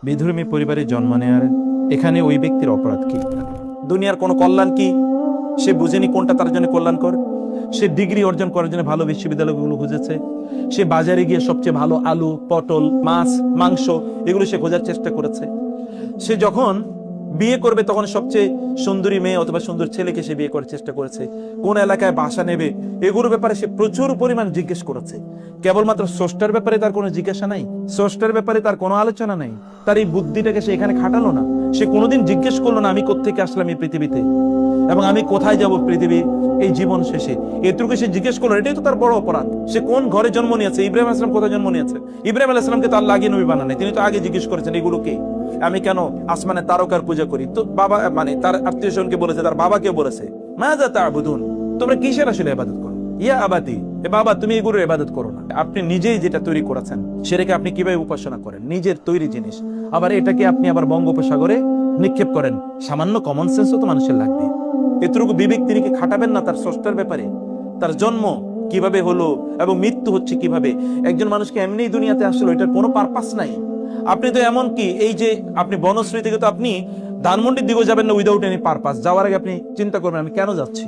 বিধর্মী পরিবারে জন্ম নেয়ার এখানে ওই ব্যক্তির অপরাধ কি? দুনিয়ার কোনো কল্যাণ কি সে বুঝেনি কোনটা তার জন্য কল্যাণকর? সে ডিগ্রি অর্জন করার জন্য ভালো বিশ্ববিদ্যালয়গুলো খুঁজেছে, সে বাজারে গিয়ে সবচেয়ে ভালো আলু, পটল, মাছ, মাংস এগুলো সে খোঁজার চেষ্টা করেছে। সে যখন বিয়ে করবে তখন সবচেয়ে সুন্দরী মেয়ে অথবা সুন্দর ছেলেকে সে বিয়ে করার চেষ্টা করেছে। কোন এলাকায় বাসা নেবে এগুলোর ব্যাপারে সে প্রচুর পরিমাণ জিজ্ঞেস করেছে। কেবলমাত্র স্রষ্টার ব্যাপারে তার কোনো জিজ্ঞাসা নাই, স্রষ্টার ব্যাপারে তার কোনো আলোচনা নাই। তার এই বুদ্ধিটাকে সে এখানে খাটালো না। সে কোনোদিন জিজ্ঞেস করলো না আমি কোত্থেকে আসলাম এই পৃথিবীতে এবং আমি কোথায় যাব পৃথিবী এই জীবন শেষে। এটুকু সে জিজ্ঞেস করলো, এটাই তো তার বড় অপরাধ। সে কোন ঘরে জন্ম নিয়েছে? ইব্রাহিম আলাইহিস সালাম কোথায় জন্ম নিয়েছে? ইব্রাহিম আলাইহিস সালামকে তো আল্লাহ আগে নবী বানানে, তিনি তো আগে জিজ্ঞেস করেছেন এগুলো কে, আমি কেন আসমানে তারকার পূজা করি? তো বাবা মানে তার আত্মীয় স্বজনকে বলেছে, তার বাবাকে বলেছে মাযা তা'বুদুন, তোমরা কিসের আসলে ইবাদত করো? ইয়া আবাতি, এ বাবা তুমি এগুলোর ইবাদত করো না। আপনি নিজেই যেটা তৈরি করেছেন সেটাকে আপনি কিভাবে উপাসনা করেন? নিজের তৈরি জিনিস, আবার এটাকে আপনি আবার বঙ্গোপসাগরে নিক্ষেপ করেন। সামান্য কমন সেন্সও তো মানুষের লাগবে। এতটুকু বিবেক তিনি কি খাটাবেন না তার স্রষ্টার ব্যাপারে? তার জন্ম কিভাবে হলো এবং মৃত্যু হচ্ছে কিভাবে? একজন মানুষকে এমনি দুনিয়াতে আসলো, এটার কোনো পারপাস নাই। আপনি তো এমন কি এই যে আপনি বনশ্রী থেকে তো আপনি ধানমন্ডির দিকেও যাবেন না উইদাউট এনি পারপাস। যাওয়ার আগে আপনি চিন্তা করবেন আমি কেন যাচ্ছি।